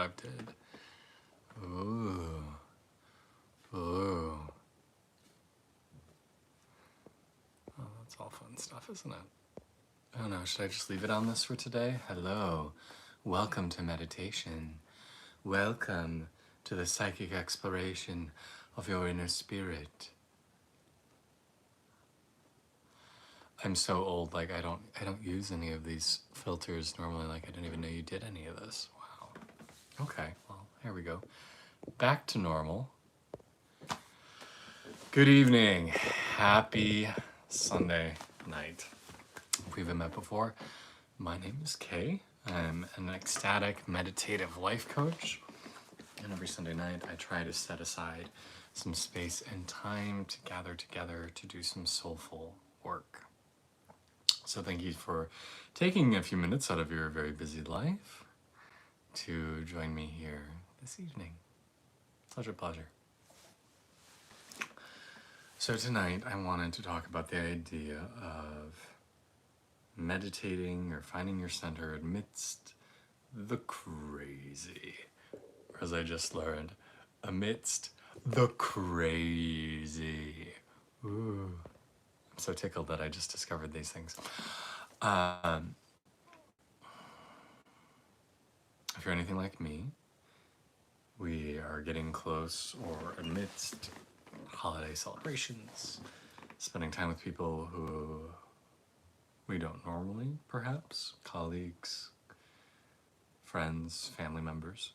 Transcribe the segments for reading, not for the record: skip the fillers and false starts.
collected. Ooh. Ooh. Oh, that's all fun stuff, isn't it? Oh no, should I just leave it on this for today? Hello. Welcome to meditation. Welcome to the psychic exploration of your inner spirit. I'm so old, like I don't use any of these filters normally, like I didn't even know you did any of this. Wow. Okay, well, here we go. Back to normal. Good evening. Happy Sunday night. If we haven't met before, my name is Kay. I'm an ecstatic meditative life coach. And every Sunday night, I try to set aside some space and time to gather together to do some soulful work. So thank you for taking a few minutes out of your very busy life to join me here this evening. Pleasure. So tonight I wanted to talk about the idea of meditating or finding your center amidst the crazy. Or as I just learned, amidst the crazy. Ooh. I'm so tickled that I just discovered these things. If you're anything like me, we are getting close or amidst holiday celebrations, spending time with people who we don't normally, perhaps, colleagues, friends, family members.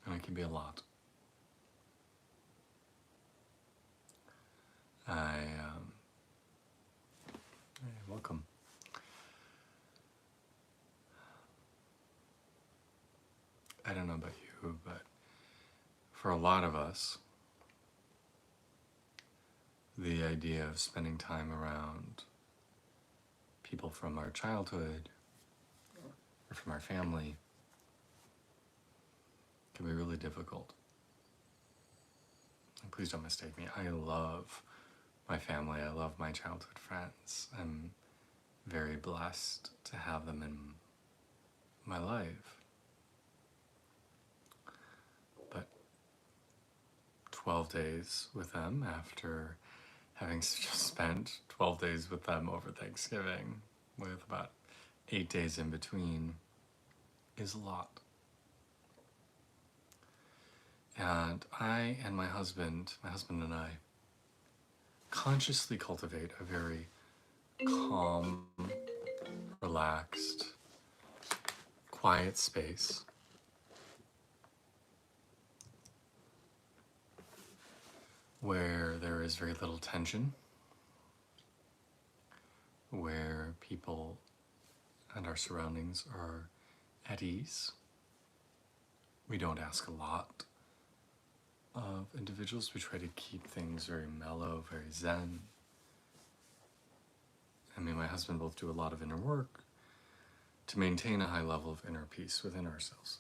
And it can be a lot. Hey, welcome. I don't know about you, but for a lot of us, the idea of spending time around people from our childhood or from our family can be really difficult. And please don't mistake me. I love my family. I love my childhood friends. I'm very blessed to have them in my life. But 12 days with them after having just spent 12 days with them over Thanksgiving with about 8 days in between is a lot. And I and my husband and I, consciously cultivate a very calm, relaxed, quiet space where there is very little tension, where people and our surroundings are at ease. We don't ask a lot of individuals. We try to keep things very mellow, very zen. I mean, my husband both do a lot of inner work to maintain a high level of inner peace within ourselves.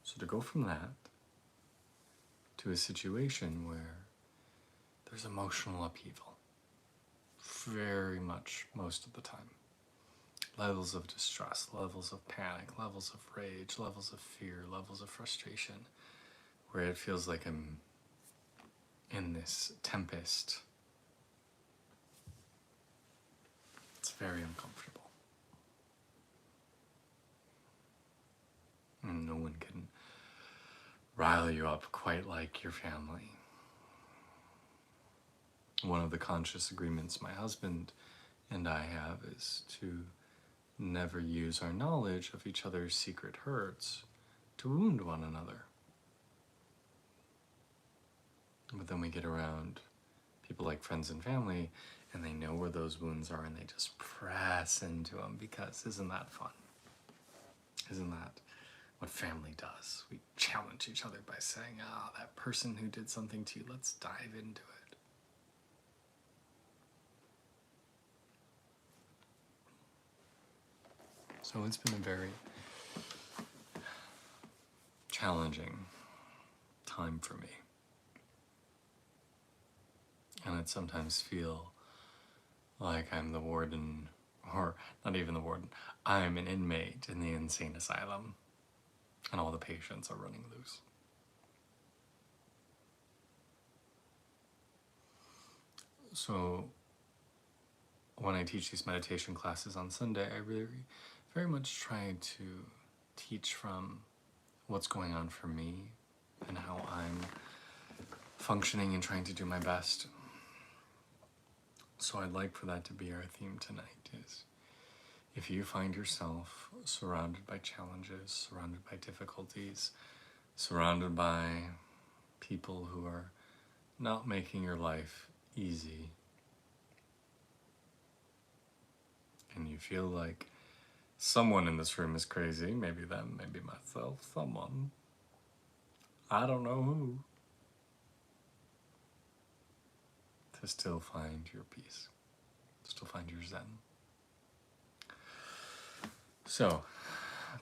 So to go from that to a situation where there's emotional upheaval, very much most of the time. Levels of distress, levels of panic, levels of rage, levels of fear, levels of frustration, where it feels like I'm in this tempest. It's very uncomfortable. And no one can rile you up quite like your family. One of the conscious agreements my husband and I have is to never use our knowledge of each other's secret hurts to wound one another. But then we get around people like friends and family, and they know where those wounds are, and they just press into them, because isn't that fun? Isn't that what family does? We challenge each other by saying, that person who did something to you, let's dive into it. So it's been a very challenging time for me. And I'd sometimes feel like I'm the warden or not even the warden, I'm an inmate in the insane asylum, and all the patients are running loose. So when I teach these meditation classes on Sunday, I really very much try to teach from what's going on for me and how I'm functioning and trying to do my best. So I'd like for that to be our theme tonight, is if you find yourself surrounded by challenges, surrounded by difficulties, surrounded by people who are not making your life easy, and you feel like someone in this room is crazy, maybe them, maybe myself, someone, I don't know who, to still find your peace, still find your zen. So,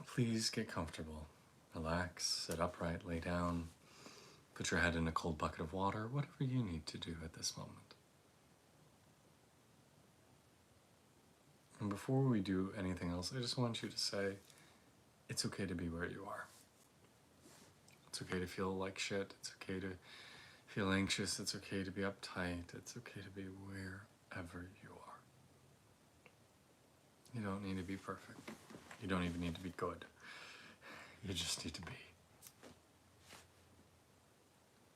please get comfortable, relax, sit upright, lay down, put your head in a cold bucket of water, whatever you need to do at this moment. And before we do anything else, I just want you to say, it's okay to be where you are. It's okay to feel like shit. It's okay to feel anxious. It's okay to be uptight. It's okay to be wherever you are. You don't need to be perfect. You don't even need to be good. You just need to be.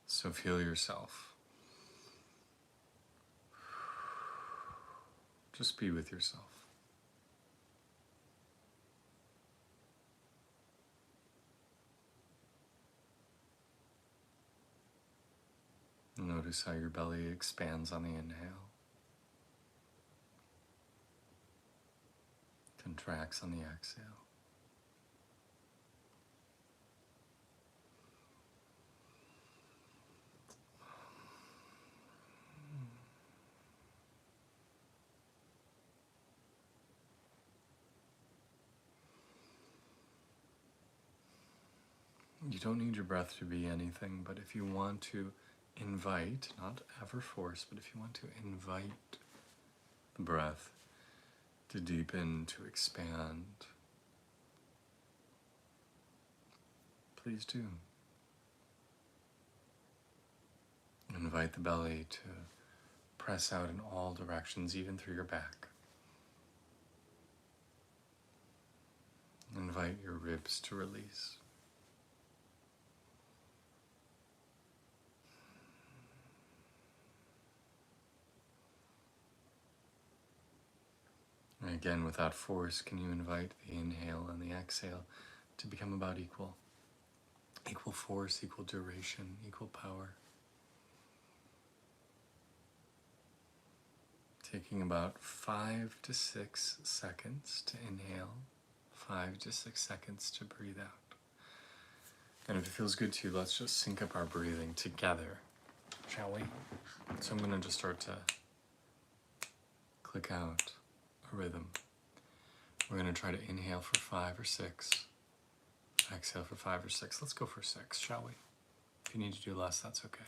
So feel yourself. Just be with yourself. Notice how your belly expands on the inhale, contracts on the exhale. You don't need your breath to be anything, but if you want to invite, not ever force, but if you want to invite the breath to deepen, to expand, please do. Invite the belly to press out in all directions, even through your back. Invite your ribs to release. And again, without force, can you invite the inhale and the exhale to become about equal? Equal force, equal duration, equal power. Taking about 5 to 6 seconds to inhale, 5 to 6 seconds to breathe out. And if it feels good to you, let's just sync up our breathing together, shall we? So I'm going to just start to click out a rhythm. We're going to try to inhale for 5 or 6, exhale for 5 or 6. Let's go for 6, shall we? If you need to do less, that's okay.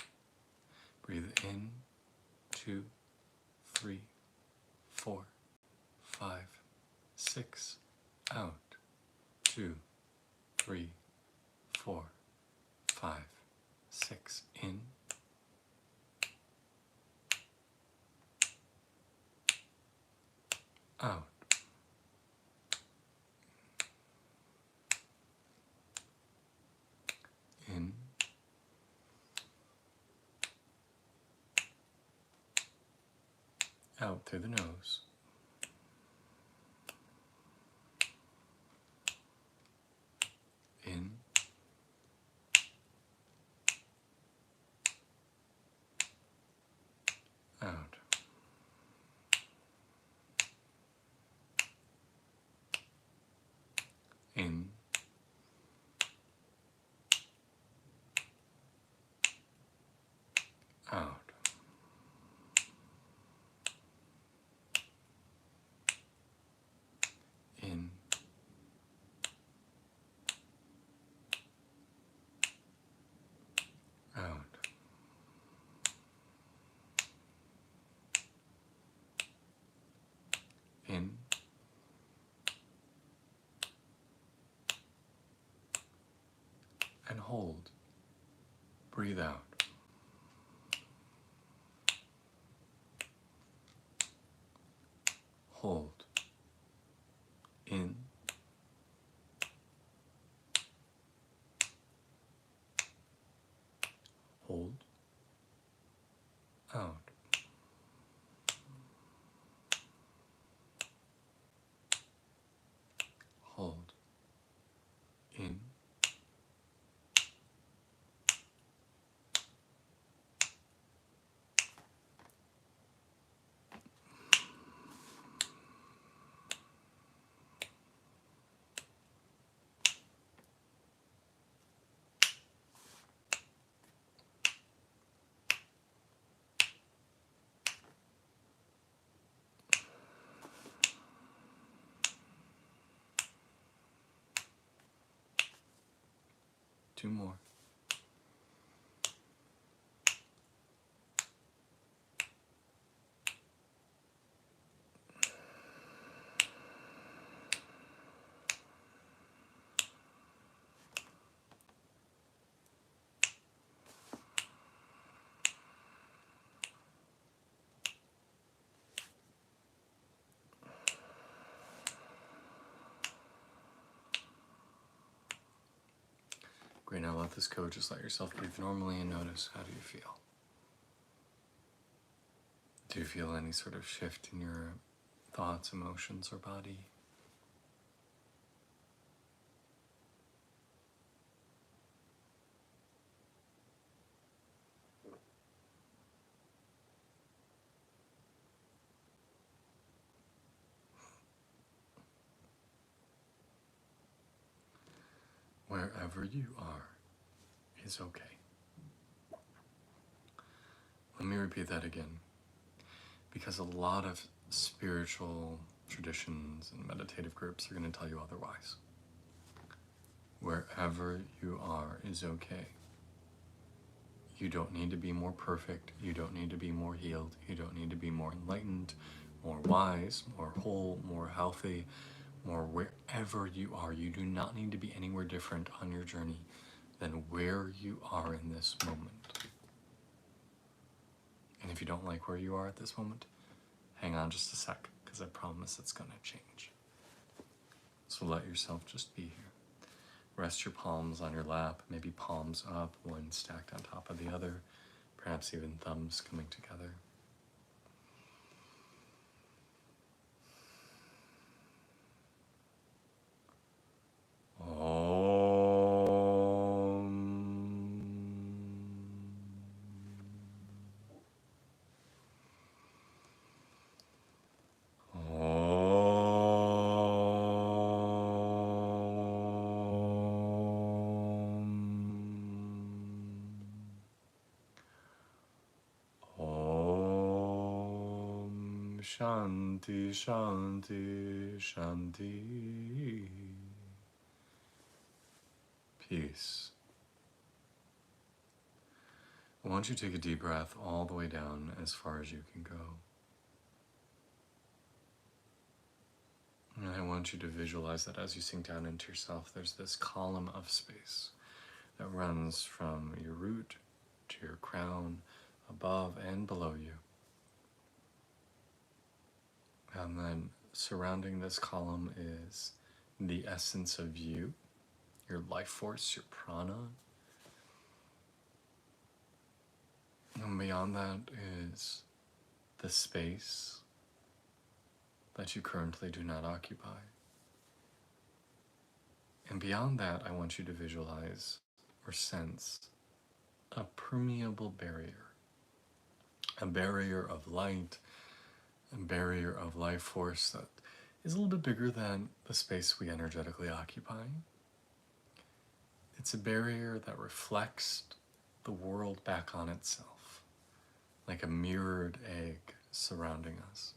Breathe in, 2, 3, 4, 5, 6, out, 2, 3, 4, 5, 6, in, out, in, out through the nose, in, out, in, out. hold. Breathe out. Hold. In. Hold. Out. Hold. In. 2 more. Great, now let this go. Just let yourself breathe normally and notice, how do you feel? Do you feel any sort of shift in your thoughts, emotions, or body? Wherever you are is okay. Let me repeat that again, because a lot of spiritual traditions and meditative groups are going to tell you otherwise. Wherever you are is okay. You don't need to be more perfect. You don't need to be more healed. You don't need to be more enlightened, more wise, more whole, more healthy, more wherever you are. You do not need to be anywhere different on your journey than where you are in this moment. And if you don't like where you are at this moment, hang on just a sec, because I promise it's going to change. So let yourself just be here. Rest your palms on your lap, maybe palms up, one stacked on top of the other, perhaps even thumbs coming together. Shanti, Shanti, Shanti. Peace. I want you to take a deep breath all the way down as far as you can go. And I want you to visualize that as you sink down into yourself, there's this column of space that runs from your root to your crown, above and below you. And then surrounding this column is the essence of you, your life force, your prana. And beyond that is the space that you currently do not occupy. And beyond that, I want you to visualize or sense a permeable barrier, a barrier of light, a barrier of life force that is a little bit bigger than the space we energetically occupy. It's a barrier that reflects the world back on itself, like a mirrored egg surrounding us.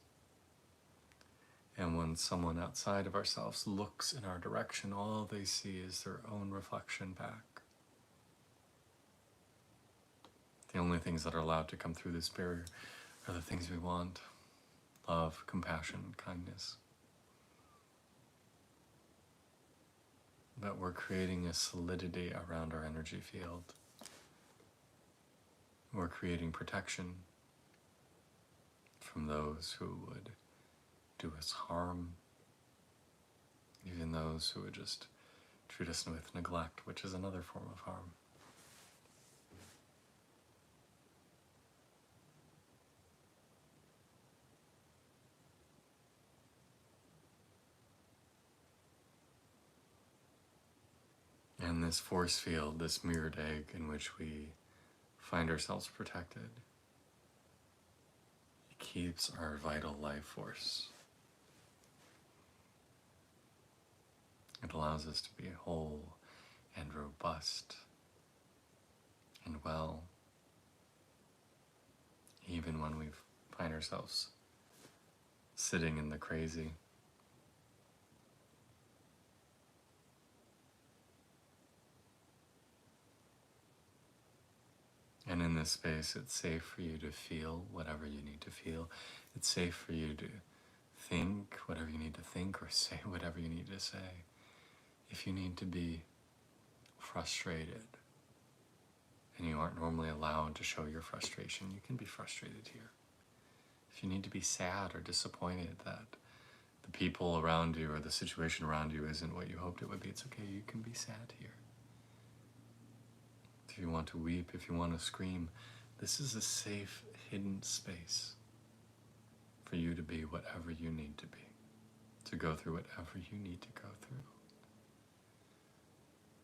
And when someone outside of ourselves looks in our direction, all they see is their own reflection back. The only things that are allowed to come through this barrier are the things we want: love, compassion, kindness. that we're creating a solidity around our energy field. We're creating protection from those who would do us harm, even those who would just treat us with neglect, which is another form of harm. And this force field, this mirrored egg in which we find ourselves protected, it keeps our vital life force. It allows us to be whole and robust and well, even when we find ourselves sitting in the crazy. And in this space, it's safe for you to feel whatever you need to feel. It's safe for you to think whatever you need to think or say whatever you need to say. If you need to be frustrated and you aren't normally allowed to show your frustration, you can be frustrated here. If you need to be sad or disappointed that the people around you or the situation around you isn't what you hoped it would be, it's okay, you can be sad here. If you want to weep, if you want to scream, this is a safe, hidden space for you to be whatever you need to be, to go through whatever you need to go through.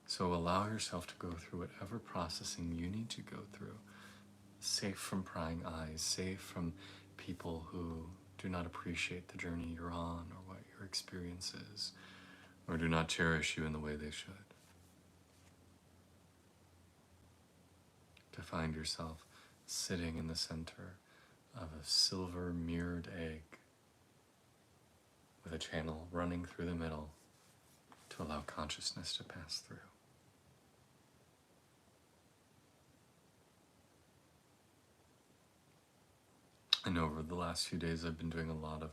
So allow yourself to go through whatever processing you need to go through, safe from prying eyes, safe from people who do not appreciate the journey you're on or what your experience is, or do not cherish you in the way they should. To find yourself sitting in the center of a silver mirrored egg with a channel running through the middle to allow consciousness to pass through. And over the last few days, I've been doing a lot of,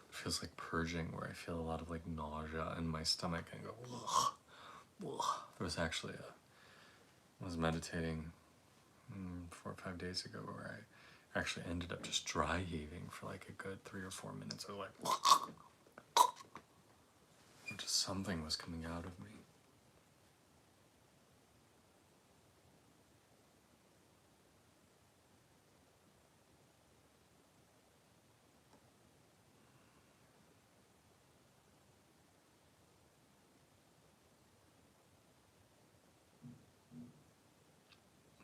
it feels like purging, where I feel a lot of like nausea in my stomach and go, ugh, ugh. There was actually I was meditating 4 or 5 days ago where I actually ended up just dry heaving for like a good 3 or 4 minutes. I was like, just something was coming out of me.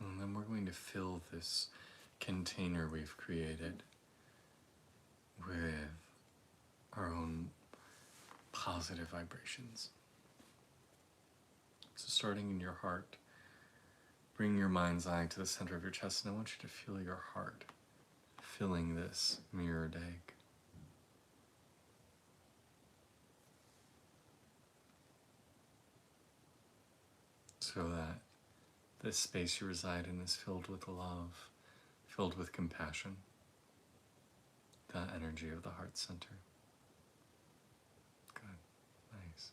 And then we're going to fill this container we've created with our own positive vibrations. So starting in your heart, bring your mind's eye to the center of your chest, and I want you to feel your heart filling this mirrored egg. So that this space you reside in is filled with love, filled with compassion, that energy of the heart center. Good, nice.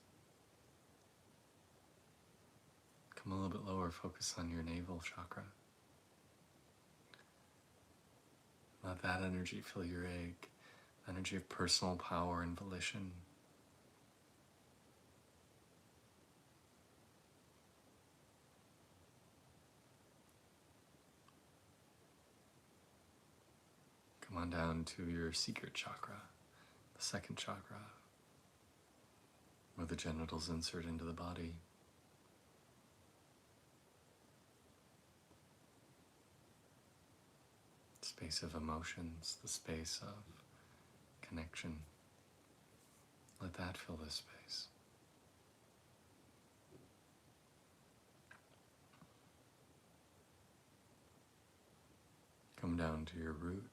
Come a little bit lower, focus on your navel chakra. Let that energy fill your egg, energy of personal power and volition. Come on down to your secret chakra, the second chakra, where the genitals insert into the body. Space of emotions, the space of connection. Let that fill this space. Come down to your root.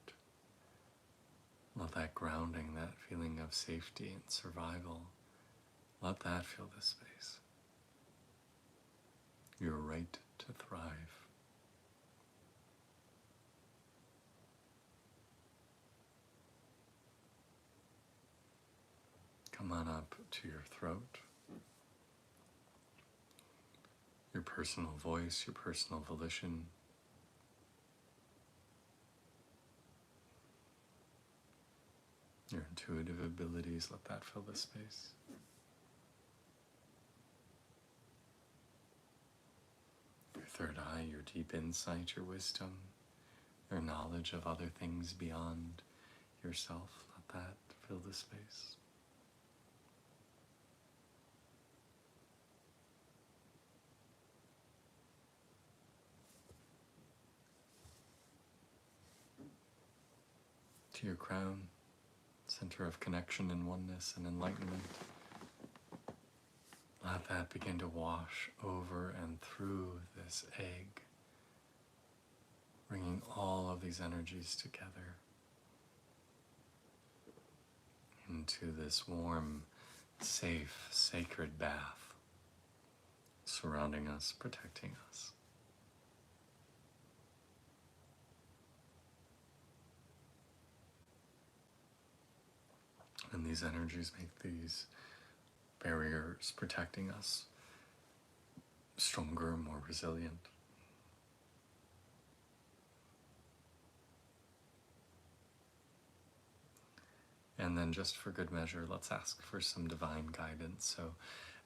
Let that grounding, that feeling of safety and survival, let that fill this space. Your right to thrive. Come on up to your throat. personal voice, your personal volition. Your intuitive abilities, let that fill the space. Your third eye, your deep insight, your wisdom, your knowledge of other things beyond yourself, let that fill the space. To your crown, center of connection and oneness and enlightenment. Let that begin to wash over and through this egg, bringing all of these energies together into this warm, safe, sacred bath, surrounding us, protecting us. And these energies make these barriers protecting us stronger, more resilient. And then just for good measure, let's ask for some divine guidance. So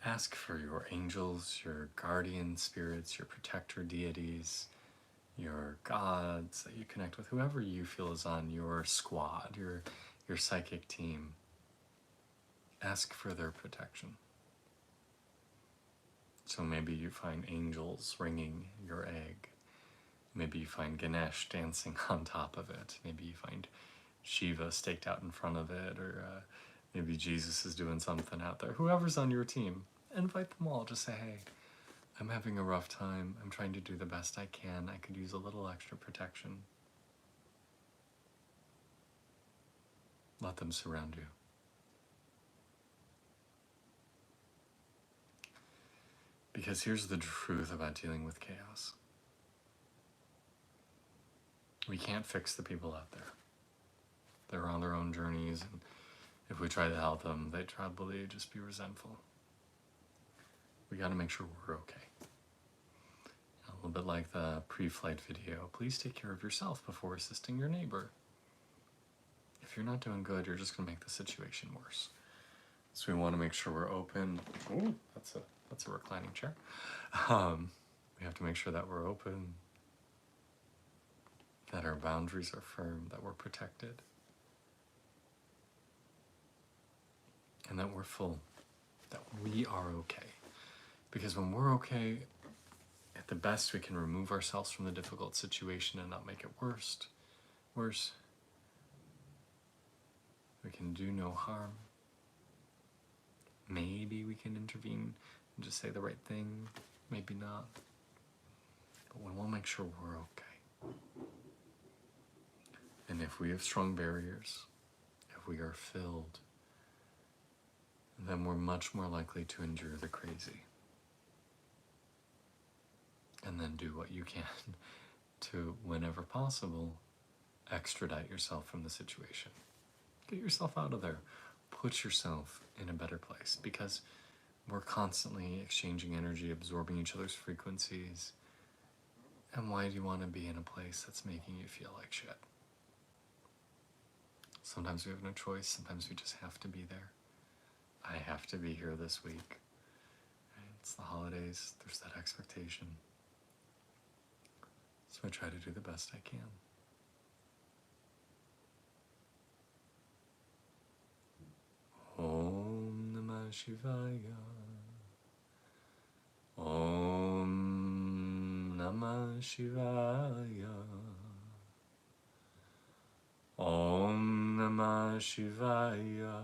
ask for your angels, your guardian spirits, your protector deities, your gods that you connect with, whoever you feel is on your squad, your psychic team. Ask for their protection. So maybe you find angels ringing your egg. Maybe you find Ganesh dancing on top of it. Maybe you find Shiva staked out in front of it, or maybe Jesus is doing something out there. Whoever's on your team, invite them all. Just say, hey, I'm having a rough time. I'm trying to do the best I can. I could use a little extra protection. Let them surround you. Because here's the truth about dealing with chaos. We can't fix the people out there. They're on their own journeys, and if we try to help them, they'd probably just be resentful. We got to make sure we're okay. A little bit like the pre-flight video. Please take care of yourself before assisting your neighbor. If you're not doing good, you're just going to make the situation worse. So we want to make sure we're open. Ooh, that's a reclining chair. We have to make sure that we're open, that our boundaries are firm, that we're protected, and that we're full, that we are okay. Because when we're okay, at the best we can remove ourselves from the difficult situation and not make it worse. We can do no harm. Maybe we can intervene and just say the right thing, maybe not. But we want to make sure we're okay. And if we have strong barriers, if we are filled, then we're much more likely to endure the crazy. And then do what you can to, whenever possible, extradite yourself from the situation. Get yourself out of there. Put yourself in a better place, because we're constantly exchanging energy, absorbing each other's frequencies. And why do you want to be in a place that's making you feel like shit? Sometimes we have no choice. Sometimes we just have to be there. I have to be here this week. It's the holidays. There's that expectation. So I try to do the best I can. Om Namah Shivaya. Om Namah Shivaya. Om Namah Shivaya.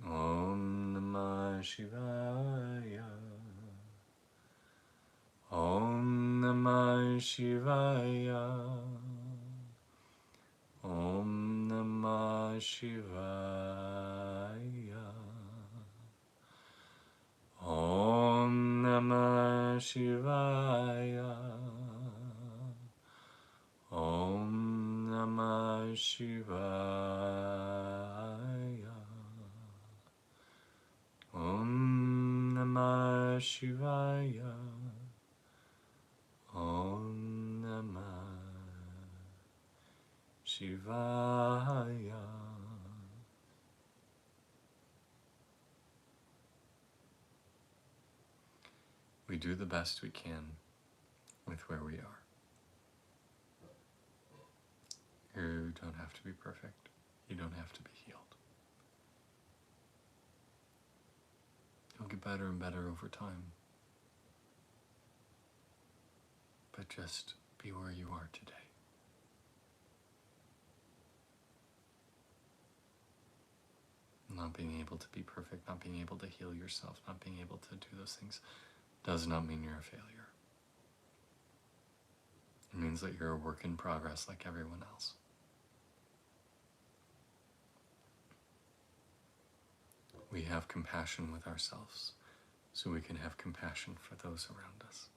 Om Namah Shivaya. Om Namah Shivaya. Om Namah Shivaya. Om Namah Shivaya. Om Namah Shivaya. Om Namah Namah Shivaya. Om Namah Shivaya. We do the best we can with where we are. You don't have to be perfect. You don't have to be healed. You'll get better and better over time. But just be where you are today. Not being able to be perfect, not being able to heal yourself, not being able to do those things does not mean you're a failure. It means that you're a work in progress like everyone else. We have compassion with ourselves so we can have compassion for those around us.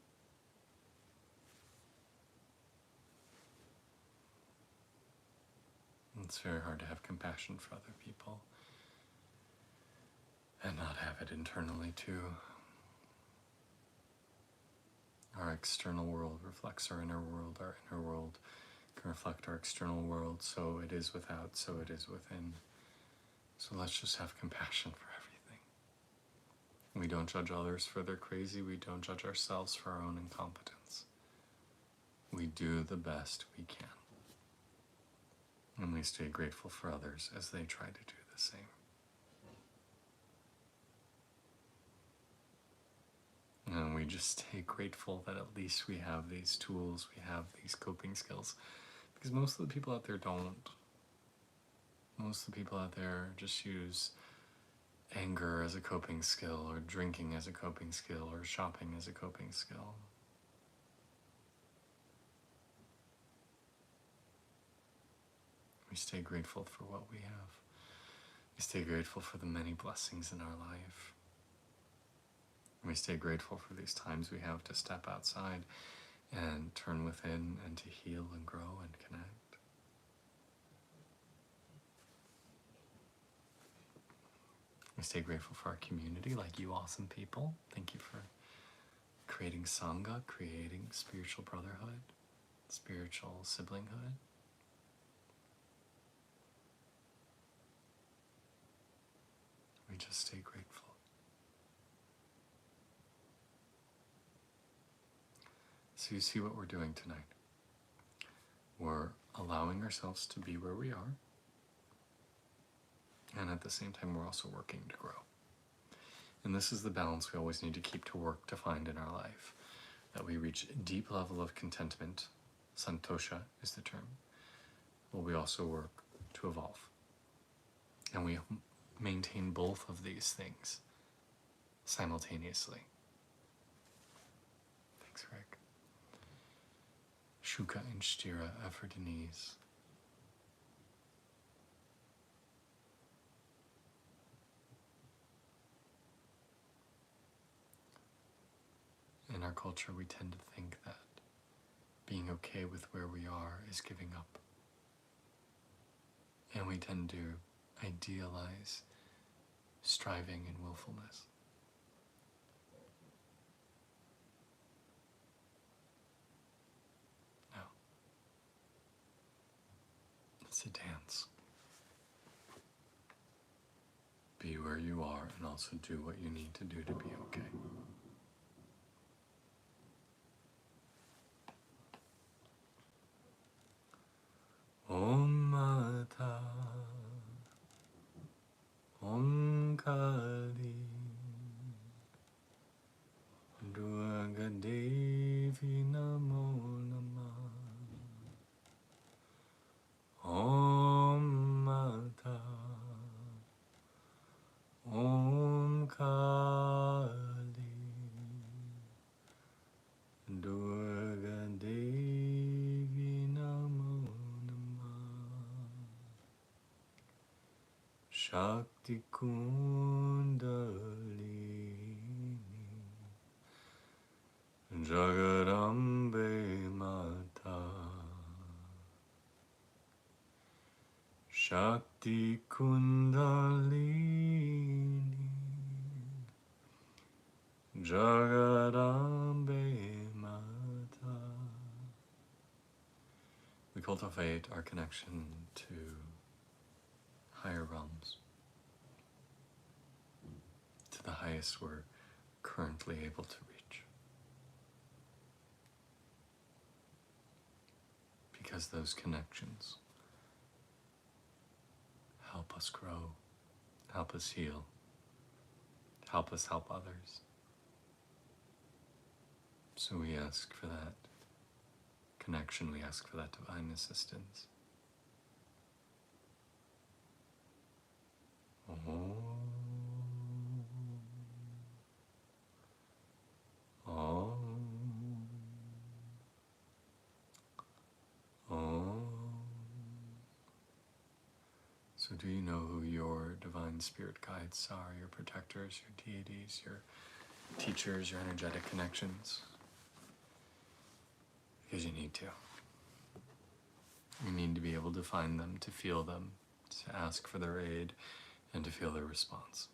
It's very hard to have compassion for other people and not have it internally too. Our external world reflects our inner world can reflect our external world, so it is without, so it is within. So let's just have compassion for everything. We don't judge others for their crazy, we don't judge ourselves for our own incompetence. We do the best we can. And we stay grateful for others as they try to do the same. And we just stay grateful that at least we have these tools, we have these coping skills. Because most of the people out there don't. Most of the people out there just use anger as a coping skill, or drinking as a coping skill, or shopping as a coping skill. We stay grateful for what we have. We stay grateful for the many blessings in our life. We stay grateful for these times we have to step outside and turn within and to heal and grow and connect. We stay grateful for our community, like you awesome people. Thank you for creating Sangha, creating spiritual brotherhood, spiritual siblinghood. We just stay grateful. So you see what we're doing tonight. We're allowing ourselves to be where we are, and at the same time we're also working to grow. And this is the balance we always need to keep to work to find in our life, that we reach a deep level of contentment, santosha is the term, but we also work to evolve. And we maintain both of these things simultaneously. Thanks, Rick. Shuka and Shtira, effort and ease. In our culture, we tend to think that being okay with where we are is giving up. And we tend to idealize striving and willfulness. No. It's a dance. Be where you are and also do what you need to do to be okay. Om Mata Om Kali Durga Devi Namo Namah Om Mata Om Kali Durga Devi Namo Namah Shakti Kundalini Jagarambe Mata Shakti Kundalini Jagadambe Mata. We cultivate our connection to higher realms, to the highest we're currently able to reach. Because those connections help us grow, help us heal, help us help others. So we ask for that connection, we ask for that divine assistance. Om. Om. Om. So do you know who your divine spirit guides are, your protectors, your deities, your teachers, your energetic connections? Because you need to. You need to be able to find them, to feel them, to ask for their aid, and to feel their response.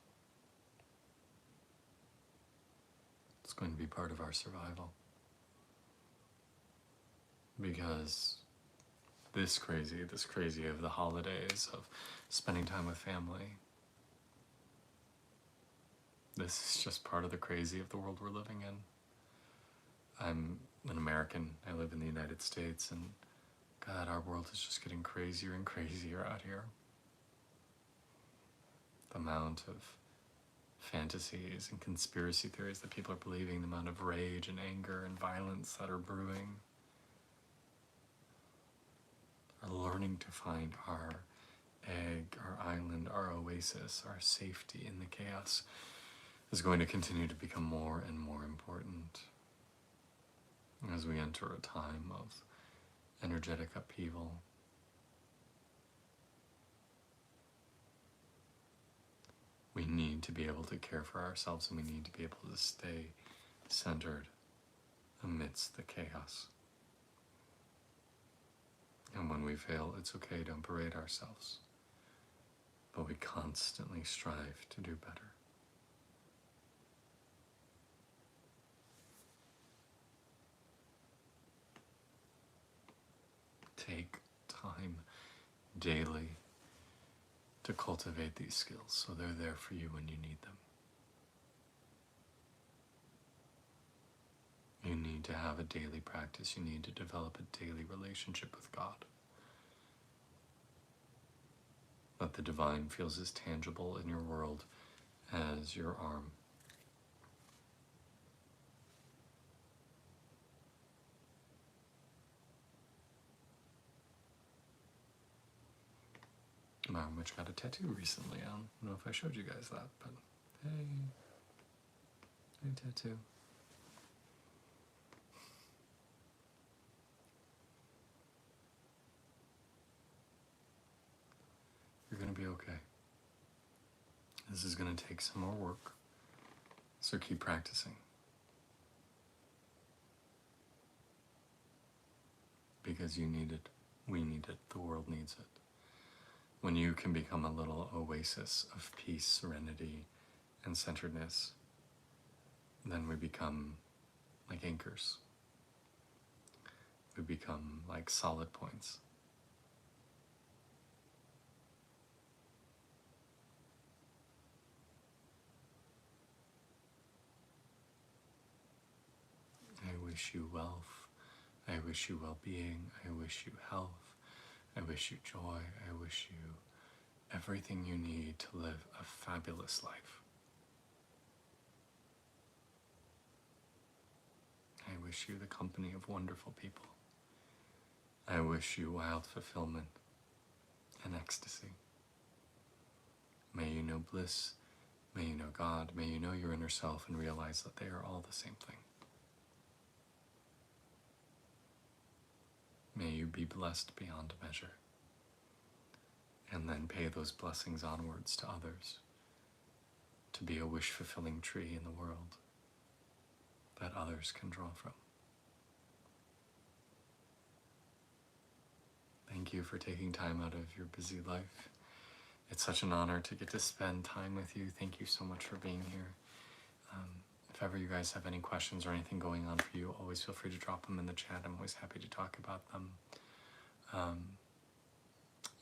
It's going to be part of our survival. Because this crazy of the holidays, of spending time with family, this is just part of the crazy of the world we're living in. I'm an American, I live in the United States, and God, our world is just getting crazier and crazier out here. The amount of fantasies and conspiracy theories that people are believing, the amount of rage and anger and violence that are brewing, are learning to find our egg, our island, our oasis, our safety in the chaos is going to continue to become more and more important as we enter a time of energetic upheaval. We need to be able to care for ourselves, and we need to be able to stay centered amidst the chaos. And when we fail, it's okay, don't berate ourselves. But we constantly strive to do better. Take time daily to cultivate these skills so they're there for you when you need them. You need to have a daily practice. You need to develop a daily relationship with God. That the divine feels as tangible in your world as your arm. My arm which got a tattoo recently. I don't know if I showed you guys that, but hey tattoo. You're gonna be okay. This is gonna take some more work, so keep practicing. Because you need it, we need it, the world needs it. When you can become a little oasis of peace, serenity, and centeredness, then we become like anchors. We become like solid points. I wish you wealth. I wish you well-being. I wish you health. I wish you joy. I wish you everything you need to live a fabulous life. I wish you the company of wonderful people. I wish you wild fulfillment and ecstasy. May you know bliss. May you know God. May you know your inner self and realize that they are all the same thing. May you be blessed beyond measure, and then pay those blessings onwards to others, to be a wish-fulfilling tree in the world that others can draw from. Thank you for taking time out of your busy life. It's such an honor to get to spend time with you. Thank you so much for being here. if ever you guys have any questions or anything going on for you, always feel free to drop them in the chat. I'm always happy to talk about them.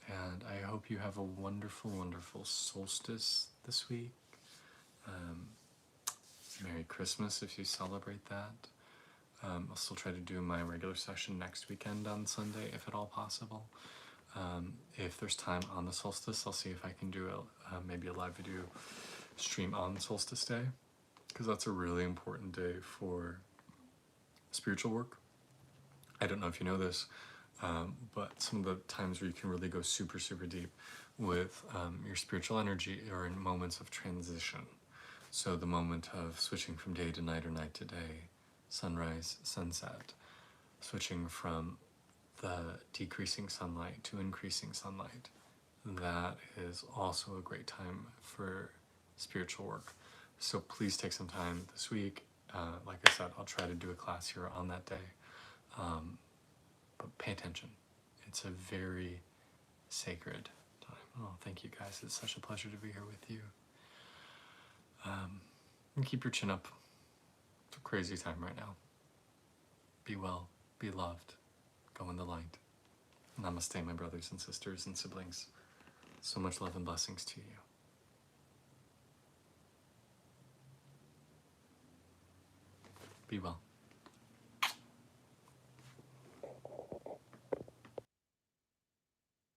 And I hope you have a wonderful, wonderful solstice this week. Merry Christmas if you celebrate that. I'll still try to do my regular session next weekend on Sunday, if at all possible. If there's time on the solstice, I'll see if I can do maybe a live video stream on Solstice Day, because that's a really important day for spiritual work. I don't know if you know this, but some of the times where you can really go super, super deep with your spiritual energy are in moments of transition. So the moment of switching from day to night or night to day, sunrise, sunset, switching from the decreasing sunlight to increasing sunlight, that is also a great time for spiritual work. So please take some time this week. Like I said, I'll try to do a class here on that day. But pay attention. It's a very sacred time. Oh, thank you guys. It's such a pleasure to be here with you. And keep your chin up. It's a crazy time right now. Be well, be loved, go in the light. Namaste, my brothers and sisters and siblings. So much love and blessings to you. Be well.